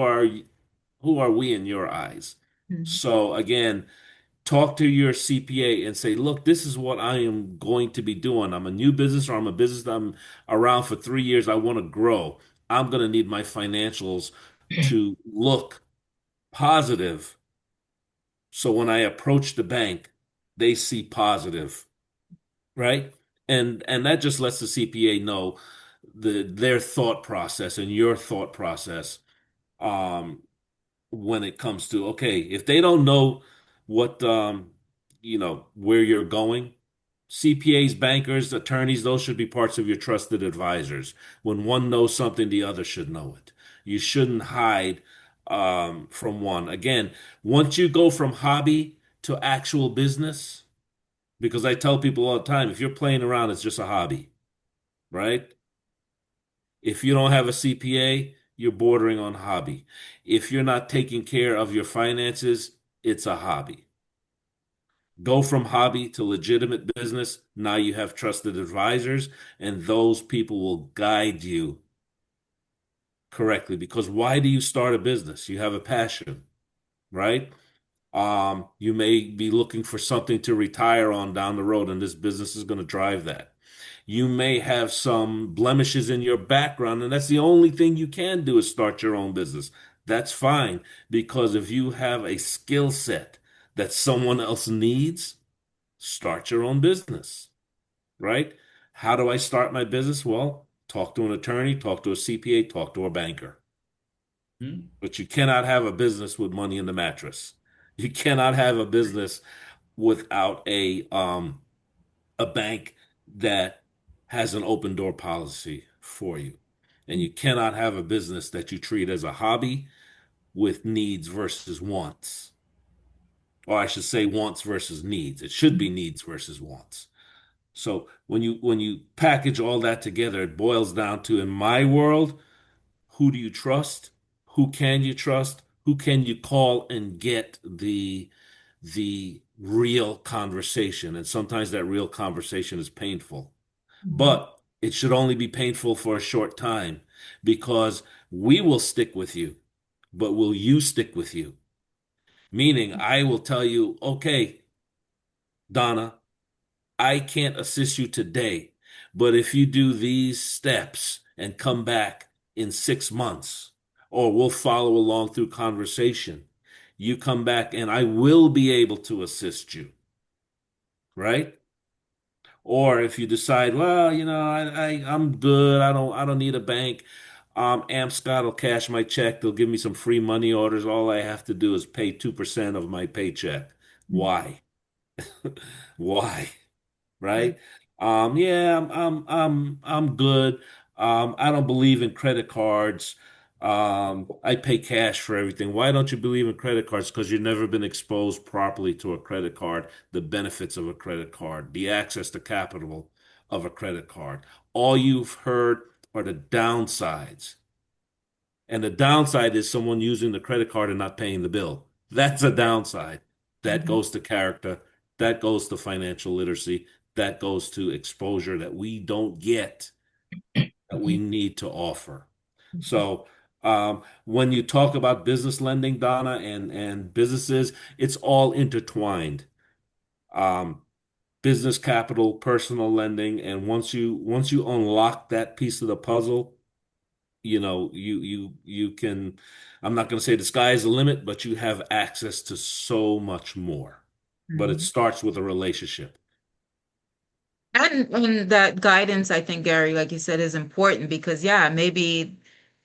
[SPEAKER 4] are we in your eyes?
[SPEAKER 1] Mhm.
[SPEAKER 4] So again, talk to your CPA and say, look, this is what I am going to be doing. I'm a new business or I'm a business that I'm around for 3 years. I want to grow. I'm going to need my financials to look positive. So when I approach the bank, they see positive, right? And that just lets the CPA know their thought process and your thought process. Um, when it comes to okay, if they don't know what where you're going, CPAs, bankers, attorneys, those should be parts of your trusted advisors. When one knows something, the other should know it. You shouldn't hide from one. Again, once you go from hobby to actual business, because I tell people all the time, if you're playing around, it's just a hobby, right? If you don't have a CPA, you're bordering on hobby. If you're not taking care of your finances, it's a hobby. Go from hobby to legitimate business. Now you have trusted advisors, and those people will guide you correctly. Because why do you start a business? You have a passion, right? You may be looking for something to retire on down the road, and this business is going to drive that. You may have some blemishes in your background, and that's the only thing you can do is start your own business. That's fine, because if you have a skill set that someone else needs, start your own business, right? How do I start my business? Well, talk to an attorney, talk to a CPA, talk to a banker.
[SPEAKER 2] Hmm?
[SPEAKER 4] But you cannot have a business with money in the mattress. You cannot have a business without a bank that has an open door policy for you. And you cannot have a business that you treat as a hobby with needs versus wants. Or I should say wants versus needs. It should be needs versus wants. So when you package all that together, it boils down to, in my world, who do you trust? Who can you trust? Who can you call and get the real conversation? And sometimes that real conversation is painful.
[SPEAKER 3] Mhm.
[SPEAKER 4] But it should only be painful for a short time because we will stick with you, but will you stick with you? Meaning, I will tell you, okay, Donna, I can't assist you today, but if you do these steps and come back in 6 months, or we'll follow along through conversation, you come back and I will be able to assist you, right? Or if you decide, well, I'm good. I don't need a bank. Scott will cash my check. They'll give me some free money orders. All I have to do is pay 2% of my paycheck. Why? Why? Right? Yeah, I'm good. I don't believe in credit cards. I pay cash for everything. Why don't you believe in credit cards? Because you've never been exposed properly to a credit card, the benefits of a credit card, the access to capital of a credit card. All you've heard are the downsides. And the downside is someone using the credit card and not paying the bill. That's a downside. That
[SPEAKER 3] Mhm.
[SPEAKER 4] goes to character. That goes to financial literacy. That goes to exposure that we don't get, that we need to offer. So, when you talk about business lending, Donna, and businesses, it's all intertwined. Um, Business capital, personal lending, and once you unlock that piece of the puzzle, you can, I'm not going to say the sky is the limit, but you have access to so much more. But it
[SPEAKER 1] Mhm.
[SPEAKER 4] starts with a relationship.
[SPEAKER 1] And that guidance, I think, Gary, like you said, is important because, yeah, maybe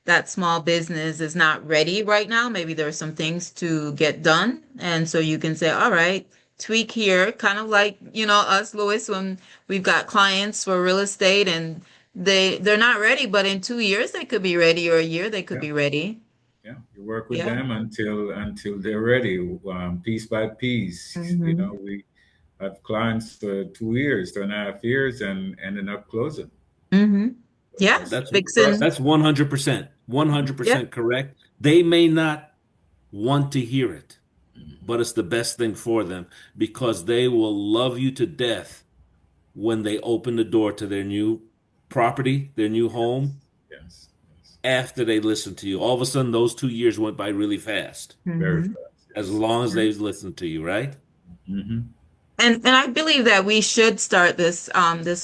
[SPEAKER 1] that small business is not ready right now. Maybe there are some things to get done. And so you can say, all right, tweak here, kind of like, us, Louis, when we've got clients for real estate and they're not ready, but in 2 years they could be ready, or a year they could
[SPEAKER 2] Yeah,
[SPEAKER 1] be ready.
[SPEAKER 2] yeah. You work with
[SPEAKER 1] Yeah.
[SPEAKER 2] them until they're ready, piece by piece.
[SPEAKER 1] Hmm.
[SPEAKER 2] We have clients for 2 years, 2.5 years, and ending up closing.
[SPEAKER 1] Hmm.
[SPEAKER 2] So
[SPEAKER 1] Yeah.
[SPEAKER 2] that's
[SPEAKER 4] That's
[SPEAKER 2] the
[SPEAKER 1] Fixing.
[SPEAKER 2] process.
[SPEAKER 4] that's 100%,
[SPEAKER 1] Yeah.
[SPEAKER 4] 100% correct. They may not want to hear it, but it's the best thing for them because they will love you to death when they open the door to their new property, their new
[SPEAKER 2] Yes,
[SPEAKER 4] home,
[SPEAKER 2] yes, yes.
[SPEAKER 4] after they listen to you. All of a sudden, those 2 years went by really fast,
[SPEAKER 2] Very
[SPEAKER 1] Hmm.
[SPEAKER 2] fast.
[SPEAKER 4] as
[SPEAKER 2] Yes.
[SPEAKER 4] long as they've listened to you, right?
[SPEAKER 2] Hmm.
[SPEAKER 1] And I believe that we should start this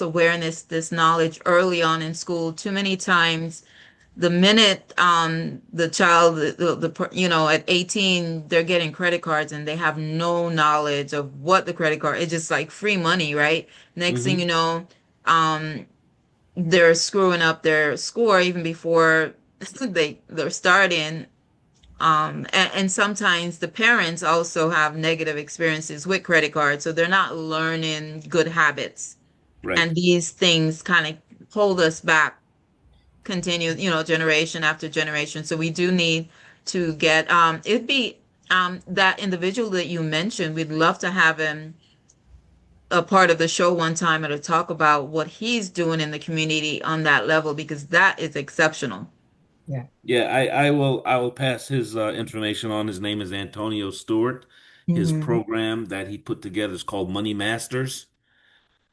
[SPEAKER 1] awareness, this knowledge early on in school. Too many times, the minute the child at 18 they're getting credit cards and they have no knowledge of what the credit card, it's just like free money, right? Next thing you
[SPEAKER 4] Hmm.
[SPEAKER 1] know, um they're screwing up their score even before they're starting. And sometimes the parents also have negative experiences with credit cards, so they're not learning good habits.
[SPEAKER 4] Right.
[SPEAKER 1] And these things kind of hold us back, continue, generation after generation. So we do need to get, it'd be that individual that you mentioned, we'd love to have him a part of the show one time and to talk about what he's doing in the community on that level because that is exceptional.
[SPEAKER 3] Yeah.
[SPEAKER 4] Yeah, I will pass his information on. His name is Antonio Stewart. His
[SPEAKER 1] Hmm.
[SPEAKER 4] program that he put together is called Money Masters.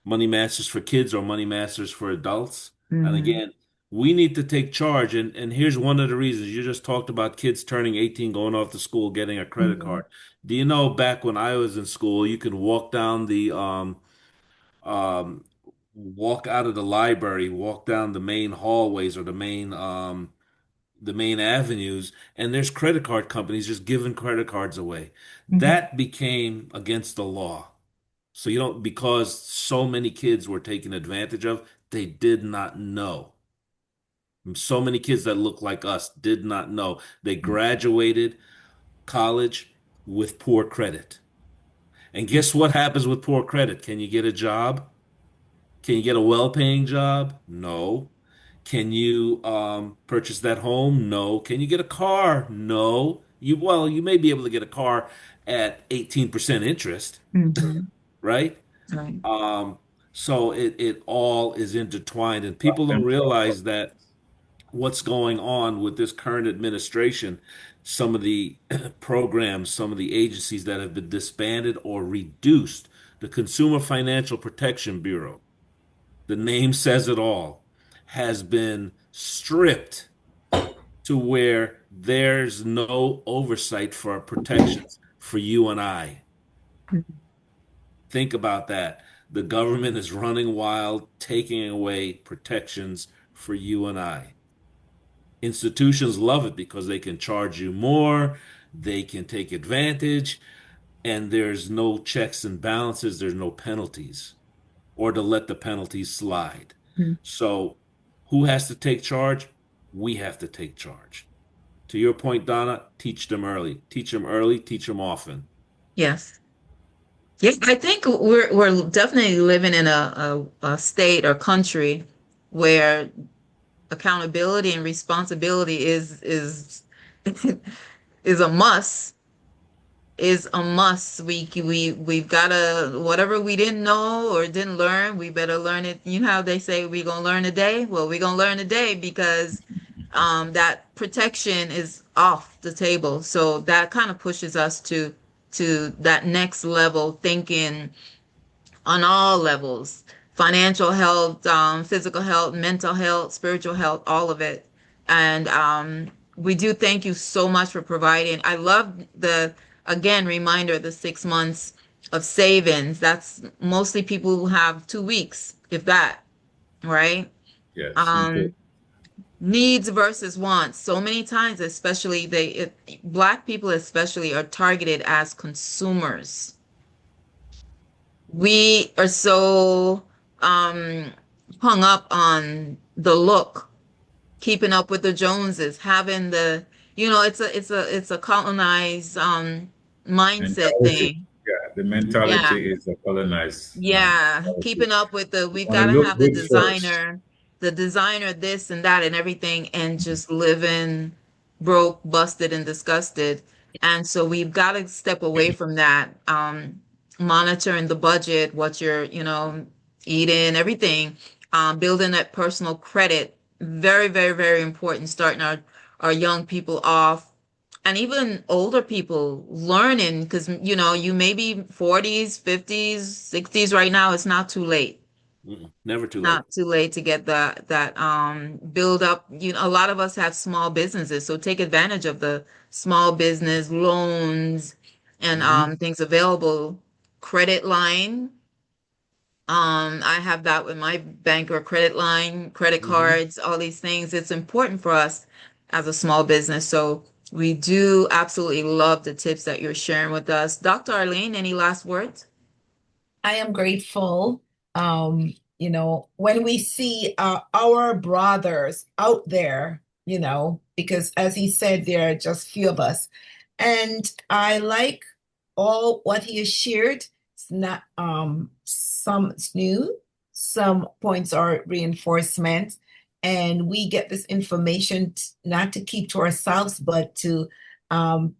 [SPEAKER 4] Money Masters for kids or Money Masters for adults. And
[SPEAKER 1] Hmm.
[SPEAKER 4] again, we need to take charge. And here's one of the reasons you just talked about kids turning 18, going off to school, getting a credit
[SPEAKER 1] Hmm.
[SPEAKER 4] card. Do you know back when I was in school, you could walk down um, walk out of the library, walk down the main hallways or the main avenues, and there's credit card companies just giving credit cards away.
[SPEAKER 1] Hmm.
[SPEAKER 4] That became against the law. So you don't, because so many kids were taken advantage of, they did not know. So many kids that look like us did not know. They graduated college with poor credit. And guess what happens with poor credit? Can you get a job? Can you get a well-paying job? No. Can you purchase that home? No. Can you get a car? No. You may be able to get a car at 18% interest,
[SPEAKER 1] Hmm.
[SPEAKER 4] right?
[SPEAKER 1] Right.
[SPEAKER 4] Um, so it all is intertwined, and
[SPEAKER 2] Lock
[SPEAKER 4] people don't
[SPEAKER 2] them up.
[SPEAKER 4] realize that what's going on with this current administration, some of the programs, some of the agencies that have been disbanded or reduced, the Consumer Financial Protection Bureau, the name says it all, has been stripped to where there's no oversight for protections for you and I. Think about that. The government is running wild, taking away protections for you and I. Institutions love it because they can charge you more, they can take advantage, and there's no checks and balances, there's no penalties, or to let the penalties slide.
[SPEAKER 1] Mhm.
[SPEAKER 4] So, who has to take charge? We have to take charge. To your point, Donna, teach them early. Teach them early, teach them often.
[SPEAKER 1] Yes. Yes, I think we're definitely living in a state or country where accountability and responsibility is a must. Is a must. We've gotta, whatever we didn't know or didn't learn, we better learn it. You know how they say we gonna learn today? Well, we gonna learn today because that protection is off the table. So that kind of pushes us to that next level thinking on all levels, financial health, physical health, mental health, spiritual health, all of it. And we do thank you so much for providing. I love again, reminder, the 6 months of savings. That's mostly people who have 2 weeks, if that, right?
[SPEAKER 2] Yes,
[SPEAKER 1] Um,
[SPEAKER 2] important.
[SPEAKER 1] needs versus wants. So many times, especially Black people especially are targeted as consumers. We are so um hung up on the look, keeping up with the Joneses, having it's a colonized mindset
[SPEAKER 2] Mentality.
[SPEAKER 1] thing.
[SPEAKER 2] Yeah, the
[SPEAKER 1] Yeah.
[SPEAKER 2] mentality is a colonized
[SPEAKER 1] Yeah,
[SPEAKER 2] mentality.
[SPEAKER 1] keeping up with
[SPEAKER 2] You
[SPEAKER 1] we've
[SPEAKER 2] want
[SPEAKER 1] got
[SPEAKER 2] to
[SPEAKER 1] to
[SPEAKER 2] look
[SPEAKER 1] have
[SPEAKER 2] good first.
[SPEAKER 1] the designer this and that and everything, and just living broke, busted, and disgusted. And so we've got to step away from that. Monitoring the budget, what you're, eating, everything, building that personal credit, very, very, very important, starting our young people off and even older people learning because you may be 40s, 50s, 60s right now. It's not too late.
[SPEAKER 4] Never too late.
[SPEAKER 1] Not too late to get that build up. A lot of us have small businesses, so take advantage of the small business loans and
[SPEAKER 4] Hmm.
[SPEAKER 1] things available. Credit line. I have that with my bank or credit line, credit
[SPEAKER 4] Hmm.
[SPEAKER 1] cards, all these things. It's important for us as a small business. So we do absolutely love the tips that you're sharing with us. Dr. Arlene, any last words?
[SPEAKER 3] I am grateful. When we see our brothers out there, because as he said, there are just few of us. And I like all what he has shared. It's not some it's new, some points are reinforcement. And we get this information not to keep to ourselves, but to um,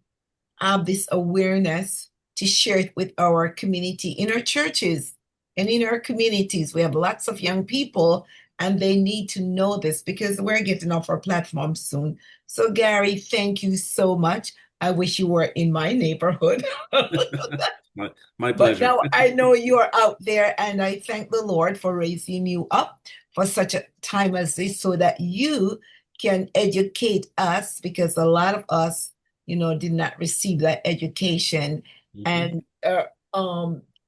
[SPEAKER 3] have this awareness to share it with our community in our churches and in our communities. We have lots of young people and they need to know this because we're getting off our platform soon. So, Gary, thank you so much. I wish you were in my neighborhood.
[SPEAKER 4] My
[SPEAKER 3] But
[SPEAKER 4] pleasure.
[SPEAKER 3] now I know you're out there, and I thank the Lord for raising you up for such a time as this so that you can educate us because a lot of us, did not receive that education.
[SPEAKER 4] Hmm.
[SPEAKER 3] And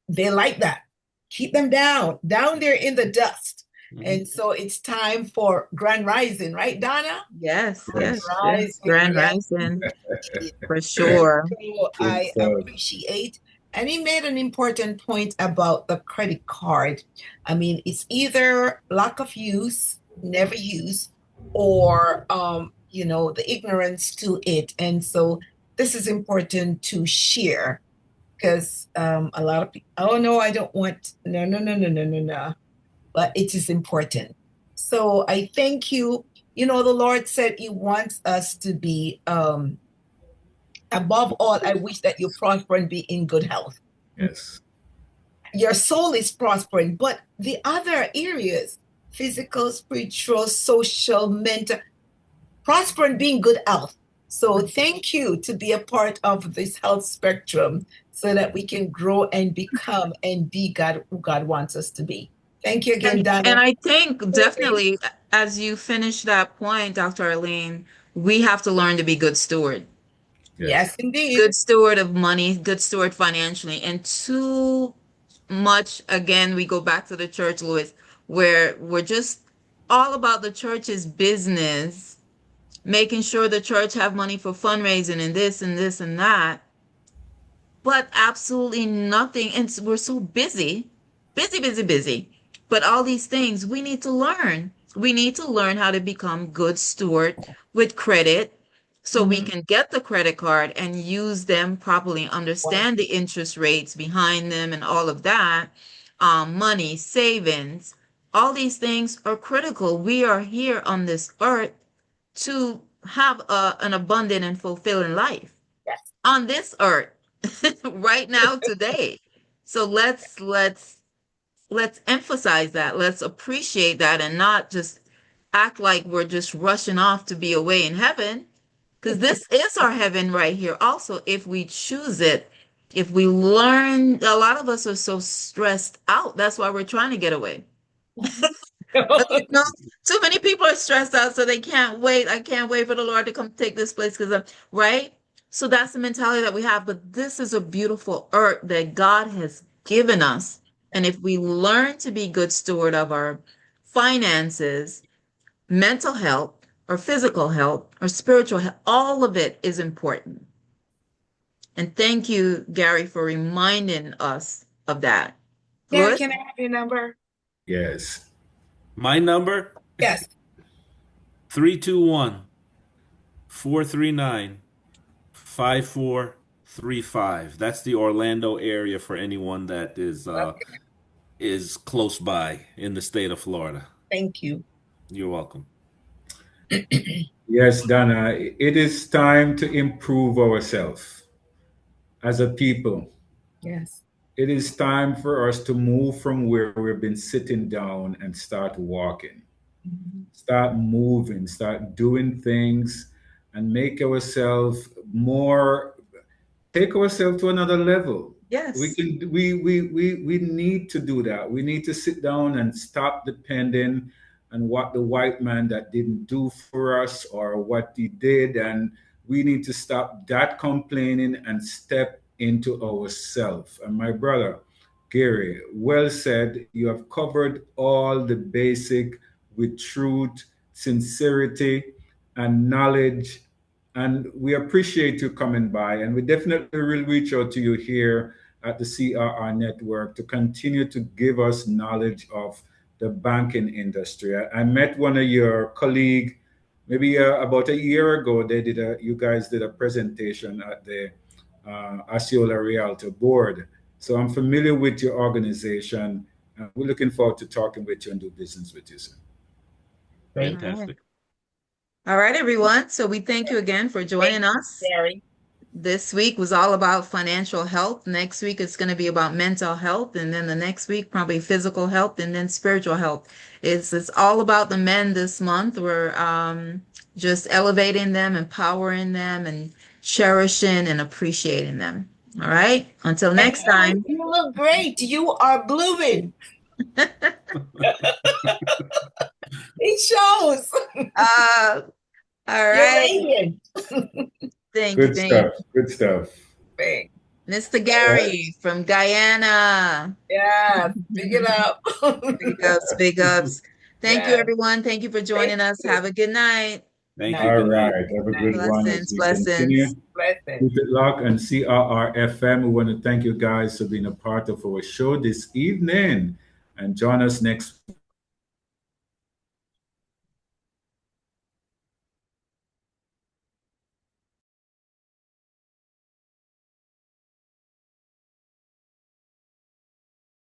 [SPEAKER 3] they like that. Keep them down there in the dust.
[SPEAKER 4] Hmm.
[SPEAKER 3] And so it's time for Grand Rising, right, Donna?
[SPEAKER 1] Yes,
[SPEAKER 3] Grand
[SPEAKER 1] yes,
[SPEAKER 2] Yes.
[SPEAKER 1] yes.
[SPEAKER 3] Rising,
[SPEAKER 1] Grand
[SPEAKER 3] yes.
[SPEAKER 1] Rising for sure.
[SPEAKER 3] So
[SPEAKER 2] Good
[SPEAKER 3] I
[SPEAKER 2] stuff.
[SPEAKER 3] appreciate, and he made an important point about the credit card. I mean, it's either lack of use, never use, or the ignorance to it. And so this is important to share because a lot of people, oh no, I don't want, no, no, no, no, no, no, no. But it is important. So I thank you. The Lord said He wants us to be above all, I wish that you prosper and be in good health.
[SPEAKER 2] Yes.
[SPEAKER 3] Your soul is prospering, but the other areas, physical, spiritual, social, mental, prosper and be in good health. So thank you to be a part of this health spectrum so that we can grow and become and be God who God wants us to be. Thank you again,
[SPEAKER 1] And
[SPEAKER 3] Donna.
[SPEAKER 1] I think definitely as you finish that point, Dr. Arlene, we have to learn to be good steward.
[SPEAKER 2] Yes.
[SPEAKER 3] Yes, indeed.
[SPEAKER 1] Good steward of money, good steward financially. And too much, again, we go back to the church, Louis, where we're just all about the church's business, making sure the church have money for fundraising and this and this and that, but absolutely nothing. And we're so busy, busy, busy, busy. But all these things we need to learn. We need to learn how to become good steward with credit so we
[SPEAKER 3] Mhm.
[SPEAKER 1] can get the credit card and use them properly, understand the interest rates behind them and all of that. Money, savings, all these things are critical. We are here on this earth to have an abundant and fulfilling life
[SPEAKER 3] Yes.
[SPEAKER 1] on this earth right now today. So let's emphasize that. Let's appreciate that and not just act like we're just rushing off to be away in heaven because this is our heaven right here also if we choose it. If we learn, a lot of us are so stressed out. That's why we're trying to get away. No, too many people are stressed out, so they can't wait. I can't wait for the Lord to come take this place because right. So that's the mentality that we have. But this is a beautiful earth that God has given us, and if we learn to be good steward of our finances, mental health, or physical health or spiritual health, all of it is important. And thank you, Gary, for reminding us of that.
[SPEAKER 3] Gary,
[SPEAKER 1] Louis?
[SPEAKER 3] can I have your number?
[SPEAKER 2] Yes.
[SPEAKER 4] My number,
[SPEAKER 3] Yes.
[SPEAKER 4] 321-439-5435. That's the Orlando area for anyone that is close by in the state of Florida.
[SPEAKER 3] Thank you.
[SPEAKER 4] You're welcome.
[SPEAKER 2] Yes, Donna, it is time to improve ourselves as a people.
[SPEAKER 3] Yes.
[SPEAKER 2] It is time for us to move from where we've been sitting down and start walking, start moving, start doing things, and make ourselves more, take ourselves to another level. We
[SPEAKER 1] Yes.
[SPEAKER 2] can we need to do that. We need to sit down and stop depending on what the white man that didn't do for us or what he did, and we need to stop that complaining and step into ourselves. And my brother Gary, well said. You have covered all the basic with truth, sincerity, and knowledge, and we appreciate you coming by. And we definitely will reach out to you here at the CRR Network to continue to give us knowledge of the banking industry. I met one of your colleagues maybe about a year ago. You guys did a presentation at the Osceola Realtor board. So I'm familiar with your organization. We're looking forward to talking with you and do business with you, sir.
[SPEAKER 3] Great.
[SPEAKER 4] Fantastic.
[SPEAKER 1] All right, everyone. So we thank you again for joining us.
[SPEAKER 3] Gary.
[SPEAKER 1] This week was all about financial health. Next week it's going to be about mental health, and then the next week probably physical health, and then spiritual health. It's all about the men this month. We're just elevating them, empowering them, and cherishing and appreciating them. All right. Until next time.
[SPEAKER 3] You look great. You are blooming. It shows.
[SPEAKER 1] All
[SPEAKER 3] You're
[SPEAKER 1] right.
[SPEAKER 3] radiant.
[SPEAKER 1] Thank you.
[SPEAKER 2] Good stuff. Good stuff.
[SPEAKER 3] Thanks.
[SPEAKER 1] Mr. Gary from Guyana.
[SPEAKER 3] Yeah, big it up.
[SPEAKER 1] Big ups, big ups. Thank you,
[SPEAKER 3] Yeah.
[SPEAKER 1] everyone. Thank you for joining us.
[SPEAKER 3] you.
[SPEAKER 1] Have a good night.
[SPEAKER 4] Thank you.
[SPEAKER 2] All
[SPEAKER 4] Good night.
[SPEAKER 2] right. Have a good one as
[SPEAKER 1] Blessings,
[SPEAKER 2] we continue.
[SPEAKER 1] blessings.
[SPEAKER 3] Blessings.
[SPEAKER 2] Keep it locked and CRR FM. We want to thank you guys for being a part of our show this evening and join us next